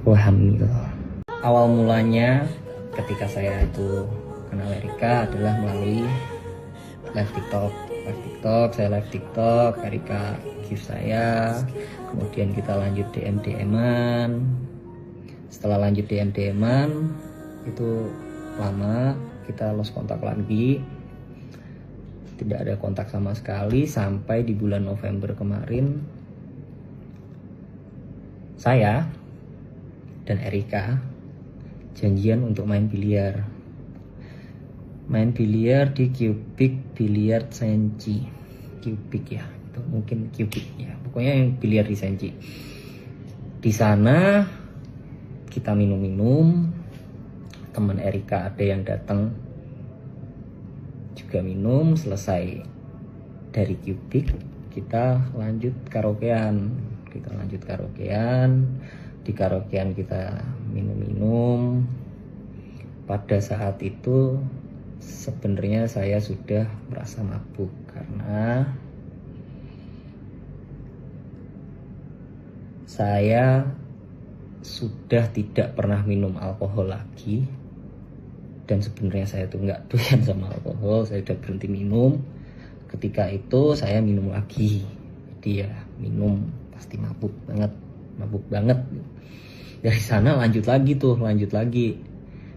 aku hamil. Awal mulanya ketika saya itu kenal Erika adalah melalui live TikTok. Saya live TikTok, Erika give saya, kemudian kita lanjut DM-an. Setelah lanjut DM-an itu lama, kita lost kontak lagi, tidak ada kontak sama sekali sampai di bulan November kemarin saya dan Erika janjian untuk main biliar di Cubic Billiard Senci. Cubic ya, itu mungkin Cubic ya, pokoknya yang biliar di Senci. Di sana kita minum-minum, teman Erika ada yang datang juga minum. Selesai dari Cubic kita lanjut karaokean. Di karaokean kita minum-minum. Pada saat itu sebenarnya saya sudah merasa mabuk karena saya sudah tidak pernah minum alkohol lagi, dan sebenarnya saya tuh nggak doyan sama alkohol. Saya udah berhenti minum. Ketika itu saya minum lagi, jadi ya minum pasti mabuk banget. Dari sana lanjut lagi.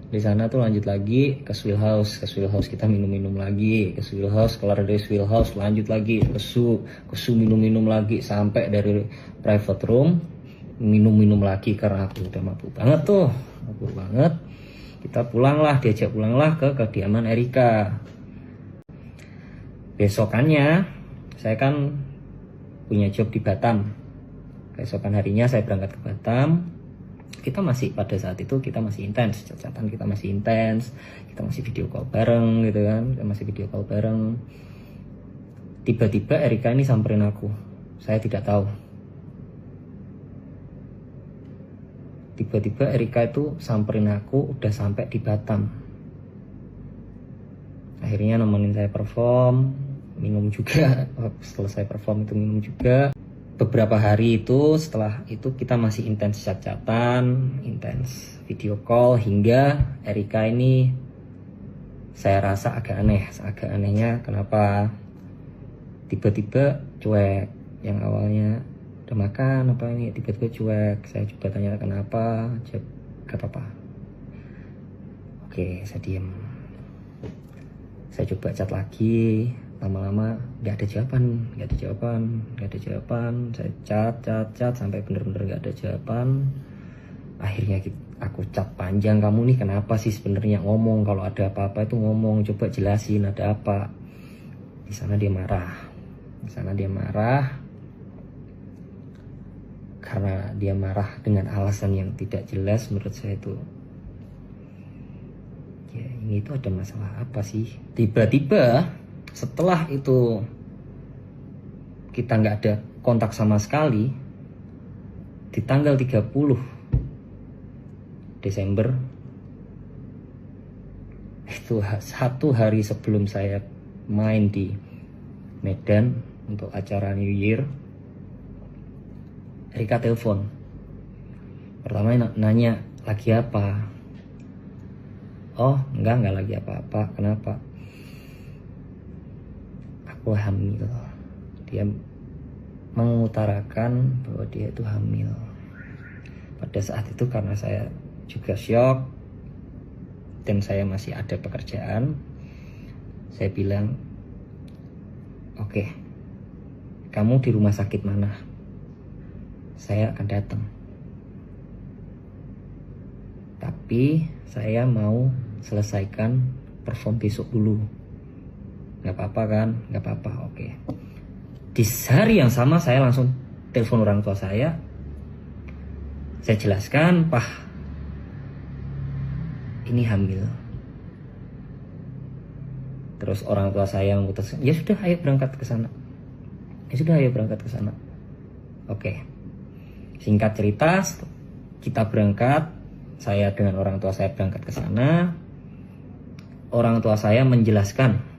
Di sana tuh lanjut lagi ke Swill House. Kita minum lagi. Ke Swill House, kelar dari Swill House lanjut lagi ke Su minum lagi sampai dari private room minum lagi karena aku udah mabuk banget. Kita diajak pulanglah ke kediaman Erika. Besokannya saya kan punya job di Batam. Keesokan harinya saya berangkat ke Batam. Pada saat itu kita masih intens, catatan kita masih intens, kita masih video call bareng gitu kan, Tiba-tiba Erika ini samperin aku, saya tidak tahu. Tiba-tiba Erika itu samperin aku udah sampai di Batam. Akhirnya nemenin saya perform, minum juga. Setelah saya perform itu minum juga. Beberapa hari itu, setelah itu kita masih intens chat-chatan, intens video call, hingga Erika ini saya rasa agak aneh. Agak anehnya kenapa tiba-tiba cuek. Yang awalnya udah makan apa ini, tiba-tiba cuek. Saya coba tanya kenapa, gak apa-apa. Oke, saya diem. Saya coba chat lagi, lama-lama gak ada jawaban. Saya chat sampai bener-bener gak ada jawaban. Akhirnya aku chat panjang, kamu nih kenapa sih sebenarnya, ngomong kalau ada apa-apa itu ngomong, coba jelasin ada apa. Di sana dia marah. Karena dia marah dengan alasan yang tidak jelas. Menurut saya itu ya, ini tuh ada masalah apa sih. Tiba-tiba setelah itu kita nggak ada kontak sama sekali, di tanggal 30 Desember itu, 1 hari sebelum saya main di Medan untuk acara New Year, Erika telepon. Pertama nanya lagi apa. Oh enggak lagi apa-apa. Kenapa? Aku hamil. Dia mengutarakan bahwa dia itu hamil. Pada saat itu karena saya juga syok dan saya masih ada pekerjaan, saya bilang, oke, kamu di rumah sakit mana? Saya akan datang. Tapi saya mau selesaikan perform besok dulu. Gak apa-apa kan? Gak apa-apa, oke. Di hari yang sama saya langsung telepon orang tua saya. Saya jelaskan, Pak, ini hamil. Terus orang tua saya memutuskan, ya sudah ayo berangkat ke sana. Oke. Singkat cerita, kita berangkat. Saya dengan orang tua saya berangkat ke sana. Orang tua saya menjelaskan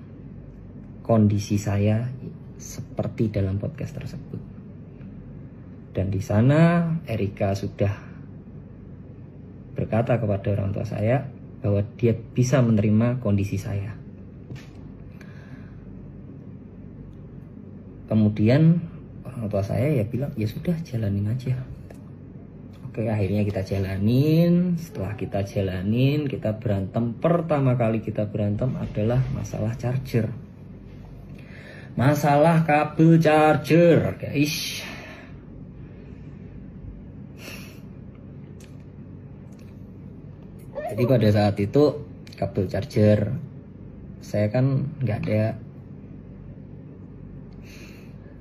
kondisi saya seperti dalam podcast tersebut. Dan di sana Erika sudah berkata kepada orang tua saya bahwa dia bisa menerima kondisi saya. Kemudian orang tua saya ya bilang, ya sudah jalanin aja. Oke, akhirnya kita jalanin. Setelah kita jalanin, kita berantem. Pertama kali kita berantem adalah masalah charger. Masalah kabel charger, guys. Jadi pada saat itu kabel charger saya kan nggak ada.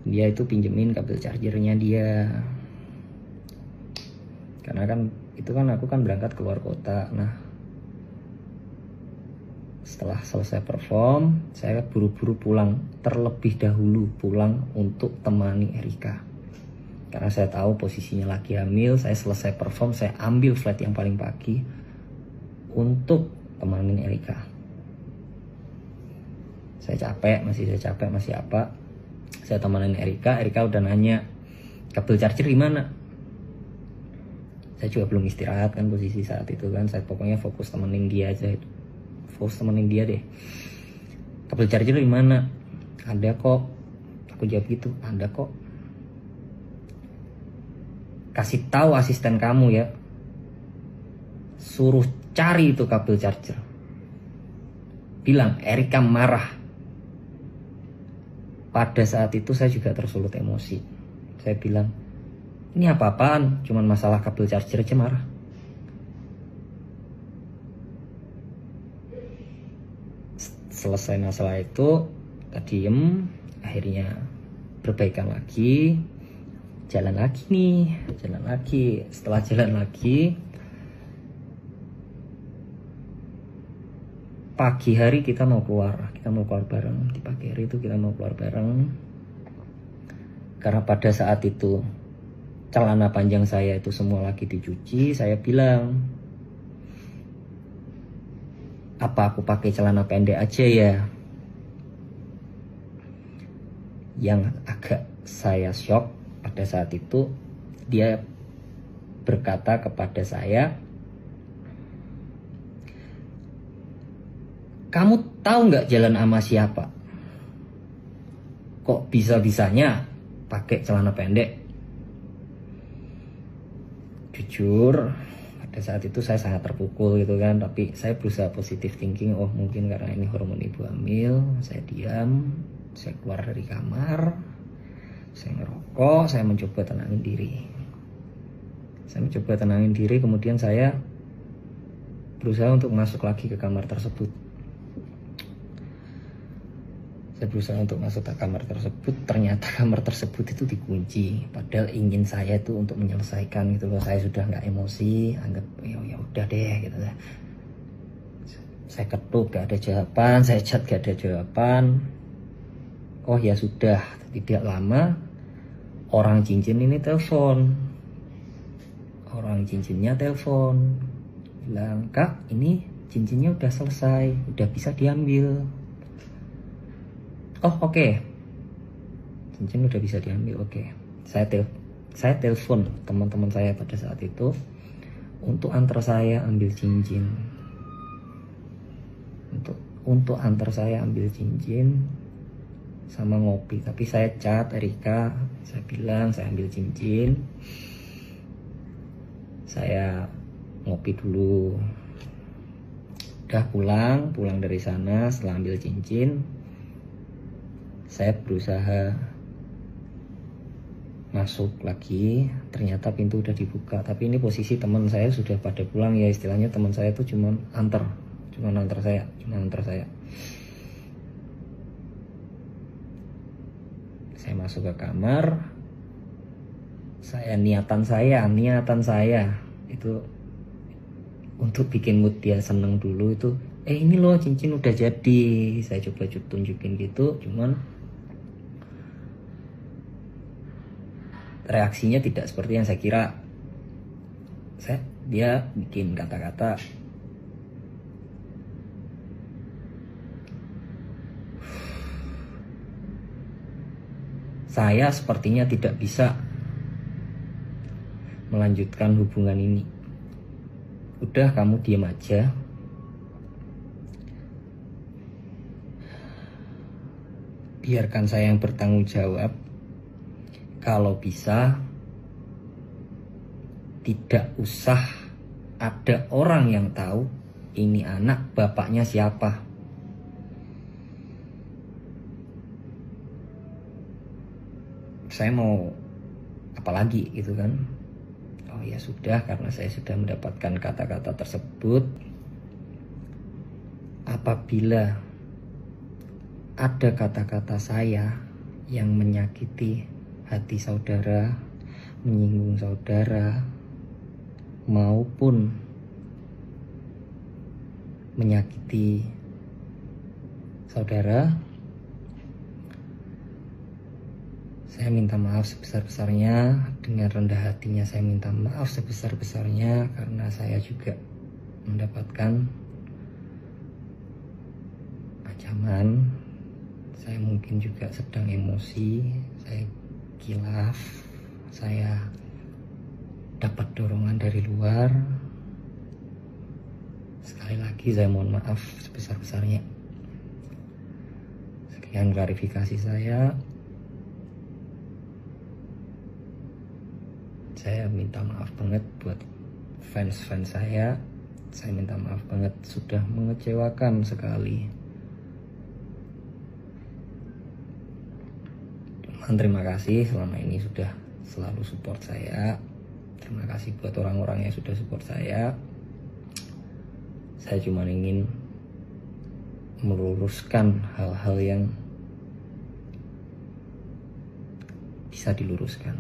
Dia itu pinjemin kabel chargernya dia. Karena kan itu kan aku kan berangkat keluar kota. Nah, setelah selesai perform, saya buru-buru pulang, terlebih dahulu pulang untuk temani Erika. Karena saya tahu posisinya lagi hamil, saya selesai perform, saya ambil flight yang paling pagi untuk temanin Erika. Saya capek, masih apa. Saya temanin Erika udah nanya, kabel charger gimana? Saya juga belum istirahat kan posisi saat itu kan. Saya pokoknya fokus temenin dia aja. Fokus temenin dia deh. Kabel charger gimana? Ada kok. Aku jawab gitu, ada kok. Kasih tahu asisten kamu ya. Suruh cari itu kabel charger. Bilang Erika marah. Pada saat itu saya juga tersulut emosi. Saya bilang, ini apa-apaan? Cuman masalah kabel charger aja marah. Selesai masalah itu, kita diem. Akhirnya berbaikan lagi. Jalan lagi. Setelah jalan lagi, pagi hari kita mau keluar bareng. Di pagi hari itu kita mau keluar bareng. Karena pada saat itu celana panjang saya itu semua lagi dicuci. Saya bilang, apa aku pakai celana pendek aja ya? Yang agak saya shock pada saat itu, dia berkata kepada saya, kamu tahu nggak jalan sama siapa? Kok bisa-bisanya pakai celana pendek? Jujur, pada saat itu saya sangat terpukul gitu kan. Tapi saya berusaha positive thinking. Oh mungkin karena ini hormon ibu hamil. Saya diam, saya keluar dari kamar, saya ngerokok, saya mencoba tenangin diri. Kemudian saya berusaha untuk masuk lagi ke kamar tersebut. Ternyata kamar tersebut itu dikunci. Padahal ingin saya itu untuk menyelesaikan gitu loh. Saya sudah nggak emosi, anggap ya udah deh gitu. Saya ketuk gak ada jawaban, saya chat gak ada jawaban. Oh ya sudah, tidak lama orang cincin ini telepon. Orang cincinnya telepon, bilang, "Kak, ini cincinnya udah selesai, udah bisa diambil." Oh oke. Cincin udah bisa diambil, oke. Saya telepon teman-teman saya pada saat itu untuk antar saya ambil cincin. Untuk antar saya ambil cincin sama ngopi. Tapi saya chat Erika, saya bilang saya ambil cincin, saya ngopi dulu. Udah pulang dari sana. Setelah ambil cincin, saya berusaha masuk lagi. Ternyata pintu udah dibuka. Tapi ini posisi teman saya sudah pada pulang ya. Istilahnya teman saya itu cuma antar saya. Saya masuk ke kamar. Niatan saya itu untuk bikin mood dia seneng dulu itu. Ini loh cincin udah jadi. Saya coba tunjukin gitu. Cuman reaksinya tidak seperti yang saya kira. Dia bikin kata-kata, saya sepertinya tidak bisa melanjutkan hubungan ini. udah kamu diam aja. Biarkan saya yang bertanggung jawab. Kalau bisa, tidak usah ada orang yang tahu ini anak bapaknya siapa. Saya mau apa lagi gitu kan? Oh ya sudah, karena saya sudah mendapatkan kata-kata tersebut. Apabila ada kata-kata saya yang menyakiti hati saudara, menyinggung saudara, maupun menyakiti saudara, saya minta maaf sebesar-besarnya. Dengan rendah hatinya saya minta maaf sebesar-besarnya, karena saya juga mendapatkan ancaman. Saya mungkin juga sedang emosi, saya kilaf, saya dapat dorongan dari luar. Sekali lagi saya mohon maaf sebesar-besarnya. Sekian klarifikasi saya. Saya minta maaf banget buat fans-fans saya. Saya minta maaf banget sudah mengecewakan sekali. Terima kasih selama ini sudah selalu support saya. Terima kasih buat orang-orang yang sudah support saya. Saya cuma ingin meluruskan hal-hal yang bisa diluruskan.